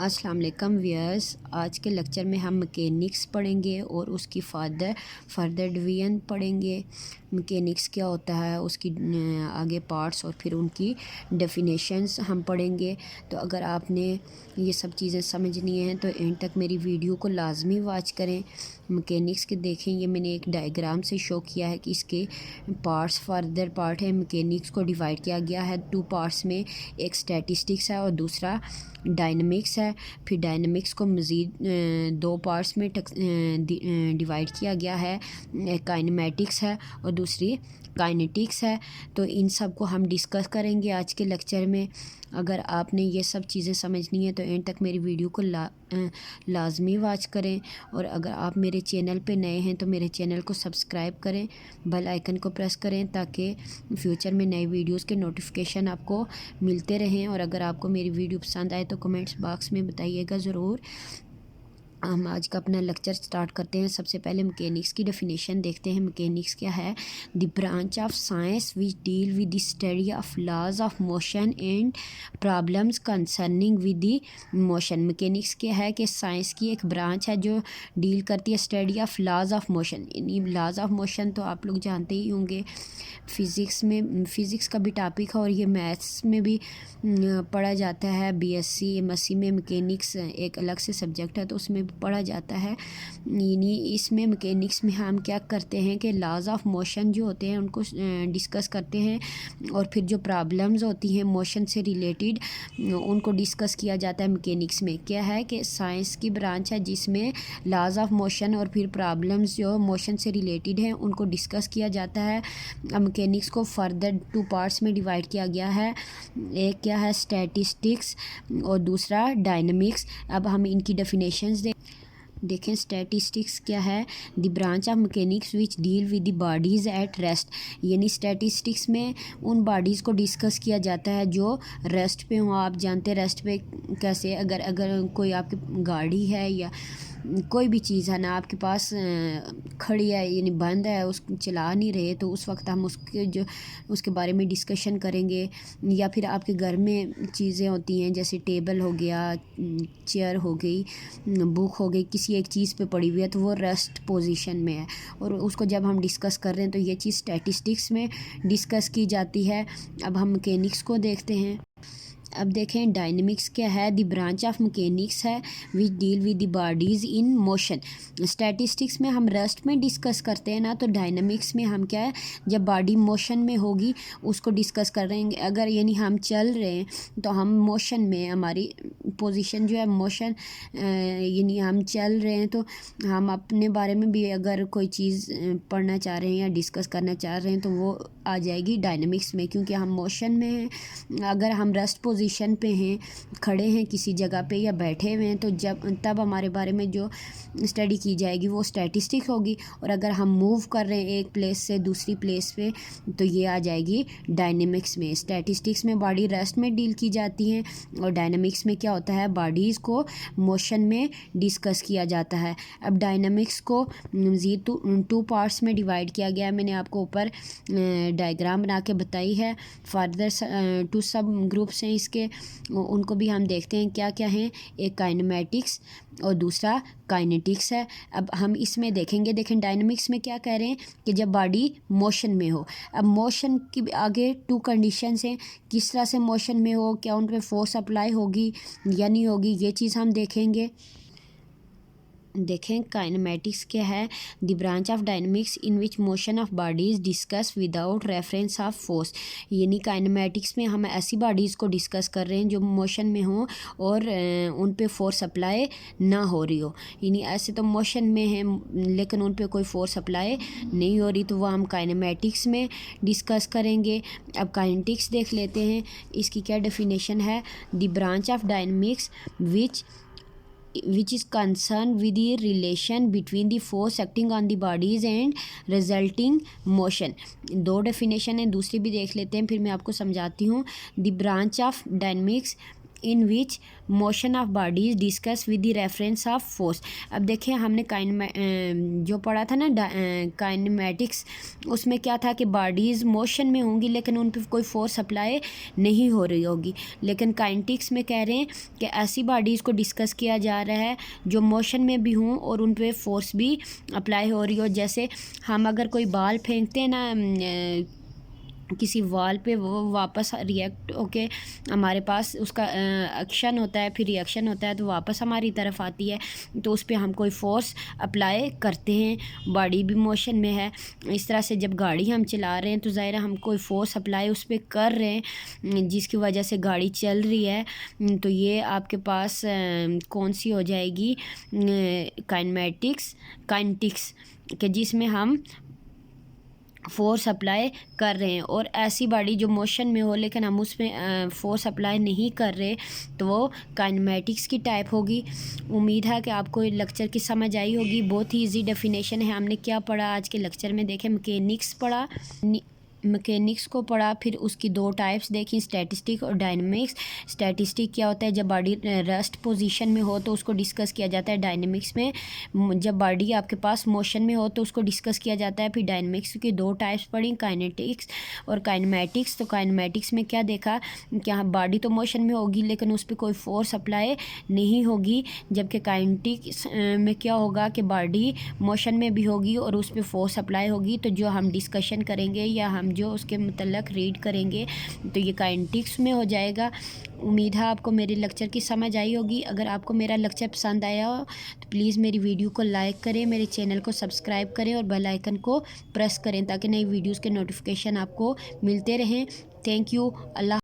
अस्सलाम वालेकुम व्यूअर्स। आज के लेक्चर में हम मैकेनिक्स पढ़ेंगे और उसकी फर्दर डिवीजन पढ़ेंगे। मैकेनिक्स क्या होता है, उसकी आगे पार्ट्स और फिर उनकी डेफिनेशंस हम पढ़ेंगे। तो अगर आपने ये सब चीज़ें समझनी हैं तो एंड तक मेरी वीडियो को लाजमी वॉच करें। मैकेनिक्स के देखें, ये मैंने एक डायग्राम से शो किया है कि इसके पार्ट्स फर्दर पार्ट है। मैकेनिक्स को डिवाइड किया गया है टू पार्ट्स में, एक स्टैटिस्टिक्स है और दूसरा डायनामिक्स है। फिर डायनामिक्स को मज़ीद दो पार्ट्स में डिवाइड किया गया है, एक काइनेमेटिक्स है और दूसरी काइनेटिक्स है। तो इन सब को हम डिस्कस करेंगे आज के लेक्चर में। अगर आपने ये सब चीज़ें समझनी है तो एंड तक मेरी वीडियो को लाजमी वॉच करें। और अगर आप मेरे चैनल पे नए हैं तो मेरे चैनल को सब्सक्राइब करें, बेल आइकन को प्रेस करें ताकि फ्यूचर में नए वीडियोस के नोटिफिकेशन आपको मिलते रहें। और अगर आपको मेरी वीडियो पसंद आए तो कमेंट्स बॉक्स में बताइएगा ज़रूर। हम आज का अपना लेक्चर स्टार्ट करते हैं। सबसे पहले मैकेनिक्स की डेफिनेशन देखते हैं। मैकेनिक्स क्या है? The branch of science which deal with the study of laws of motion and problems concerning with the motion. Mechanics क्या है कि साइंस की एक ब्रांच है जो डील करती है study of laws of motion. यानी लॉज ऑफ मोशन तो आप लोग जानते ही होंगे, फ़िज़िक्स का भी टॉपिक है और ये मैथ्स में भी पढ़ा जाता है। बीएससी एमएससी में मैकेनिक्स एक अलग से सब्जेक्ट है तो उसमें पढ़ा जाता है। यानी इसमें मैकेनिक्स में हम क्या करते हैं कि लॉज ऑफ मोशन जो होते हैं उनको डिस्कस करते हैं और फिर जो प्रॉब्लम्स होती हैं मोशन से रिलेटेड उनको डिस्कस किया जाता है। मैकेनिक्स में क्या है कि साइंस की ब्रांच है जिसमें लॉज ऑफ मोशन और फिर प्रॉब्लम्स जो मोशन से रिलेटेड हैं उनको डिस्कस किया जाता है। मैकेनिक्स को फर्दर टू पार्ट्स में डिवाइड किया गया है, एक क्या है स्टैटिस्टिक्स और दूसरा डायनामिक्स। अब हम इनकी डेफिनेशंस देखें। स्टैटिस्टिक्स क्या है? The branch of mechanics which deal with the bodies at rest. यानी स्टैटिस्टिक्स में उन बॉडीज़ को डिस्कस किया जाता है जो रेस्ट पे हों। आप जानते हैं रेस्ट पे कैसे, अगर कोई आपकी गाड़ी है या कोई भी चीज़ है ना आपके पास खड़ी है यानी बंद है, उस चला नहीं रहे, तो उस वक्त हम उसके बारे में डिस्कशन करेंगे। या फिर आपके घर में चीज़ें होती हैं जैसे टेबल हो गया, चेयर हो गई, बुक हो गई, किसी एक चीज़ पे पड़ी हुई है तो वो रेस्ट पोजीशन में है और उसको जब हम डिस्कस कर रहे हैं तो ये चीज़ स्टैटिस्टिक्स में डिस्कस की जाती है। अब हम मैकेनिक्स को देखते हैं। अब देखें डायनेमिक्स क्या है? द ब्रांच ऑफ मैकेनिक्स है विच deal with the bodies in motion. Statistics में हम रेस्ट में डिस्कस करते हैं ना, तो डायनेमिक्स में हम क्या है, जब बॉडी मोशन में होगी उसको डिस्कस कर रहे हैं। अगर यानी हम चल रहे हैं तो हम मोशन में, हमारी पोजीशन जो है मोशन, यानी हम चल रहे हैं तो हम अपने बारे में भी अगर कोई चीज़ पढ़ना चाह रहे हैं या डिस्कस करना चाह रहे हैं तो वो आ जाएगी डायनेमिक्स में, क्योंकि हम मोशन में हैं। अगर हम रेस्ट पोजीशन पे हैं, खड़े हैं किसी जगह पे या बैठे हुए हैं, तो तब हमारे बारे में जो स्टडी की जाएगी वो स्टैटिस्टिक होगी। और अगर हम मूव कर रहे हैं एक प्लेस से दूसरी प्लेस पे तो ये आ जाएगी डायनेमिक्स में। स्टैटिस्टिक्स में बॉडी रेस्ट में डील की जाती हैं और डायनेमिक्स में क्या होता है, बॉडीज़ को मोशन में डिस्कस किया जाता है। अब डायनेमिक्स को मज़ीद टू पार्ट्स में डिवाइड किया गया है। मैंने आपको ऊपर डायग्राम बना के बताई है। फर्दर टू सब ग्रुप्स हैं इसके, उनको भी हम देखते हैं क्या क्या हैं। एक काइनेमेटिक्स और दूसरा काइनेटिक्स है। अब हम इसमें देखें डायनामिक्स में क्या कह रहे हैं कि जब बॉडी मोशन में हो। अब मोशन की आगे टू कंडीशंस हैं, किस तरह से मोशन में हो, क्या उन पर फोर्स अप्लाई होगी या नहीं होगी, ये चीज़ हम देखेंगे। देखें काइनेमेटिक्स क्या है? The branch of dynamics in which motion of bodies discuss without reference of force. यानी काइनेमेटिक्स में हम ऐसी बॉडीज़ को डिस्कस कर रहे हैं जो मोशन में हो और उन पे फोर्स अप्लाई ना हो रही हो। यानी ऐसे तो मोशन में हैं लेकिन उन पे कोई फोर्स अप्लाई नहीं हो रही, तो वो हम काइनेमेटिक्स में डिस्कस करेंगे। अब काइनेटिक्स देख लेते हैं, इसकी क्या डेफिनेशन है? The branch of dynamics which is concerned with the relation between the force acting on the bodies and resulting motion। दो डेफिनेशन है, दूसरी भी देख लेते हैं फिर मैं आपको समझाती हूँ। The branch of dynamics in which motion of bodies discuss with the reference of force. अब देखिए हमने जो पढ़ा था ना काइनेमेटिक्स, उसमें क्या था कि बॉडीज़ मोशन में होंगी लेकिन उन पर कोई फोर्स अप्लाई नहीं हो रही होगी। लेकिन काइनेटिक्स में कह रहे हैं कि ऐसी बॉडीज़ को डिस्कस किया जा रहा है जो मोशन में भी हों और उन पर फोर्स भी अप्लाई हो रही हो। जैसे हम अगर कोई बॉल फेंकते हैं ना किसी वॉल पे, वो वापस रिएक्ट होके हमारे पास उसका एक्शन होता है, फिर रिएक्शन होता है तो वापस हमारी तरफ आती है, तो उस पर हम कोई फोर्स अप्लाई करते हैं। बॉडी भी मोशन में है। इस तरह से जब गाड़ी हम चला रहे हैं तो ज़ाहिर है हम कोई फोर्स अप्लाई उस पर कर रहे हैं जिसकी वजह से गाड़ी चल रही है। तो ये आपके पास कौन सी हो जाएगी, काइनेटिक्स के जिसमें हम फोर्स अप्लाई कर रहे हैं। और ऐसी बॉडी जो मोशन में हो लेकिन हम उसमें फोर्स अप्लाई नहीं कर रहे तो वो काइनेमेटिक्स की टाइप होगी। उम्मीद है कि आपको लेक्चर की समझ आई होगी। बहुत ही इजी डेफिनेशन है। हमने क्या पढ़ा आज के लेक्चर में, देखें मैकेनिक्स पढ़ा, मैकेनिक्स को पढ़ा, फिर उसकी दो टाइप्स देखी, स्टैटिस्टिक और डायनेमिक्स। स्टैटिस्टिक क्या होता है, जब बॉडी रेस्ट पोजीशन में हो तो उसको डिस्कस किया जाता है। डायनेमिक्स में जब बॉडी आपके पास मोशन में हो तो उसको डिस्कस किया जाता है। फिर डायनेमिक्स की दो टाइप्स पढ़ी, काइनेटिक्स और काइनेमेटिक्स। तो काइनेमेटिक्स में क्या देखा कि हाँ बॉडी तो मोशन में होगी लेकिन उस पर कोई फोर्स अप्लाई नहीं होगी, जबकि काइनेटिक्स में क्या होगा कि बॉडी मोशन में भी होगी और उस पर फोर्स अप्लाई होगी। तो जो हम डिस्कशन करेंगे या हम जो उसके मतलब रीड करेंगे तो ये काइनेटिक्स में हो जाएगा। उम्मीद है आपको मेरे लेक्चर की समझ आई होगी। अगर आपको मेरा लेक्चर पसंद आया हो तो प्लीज़ मेरी वीडियो को लाइक करें, मेरे चैनल को सब्सक्राइब करें और बेल आइकन को प्रेस करें ताकि नई वीडियोस के नोटिफिकेशन आपको मिलते रहें। Thank you. अल्लाह।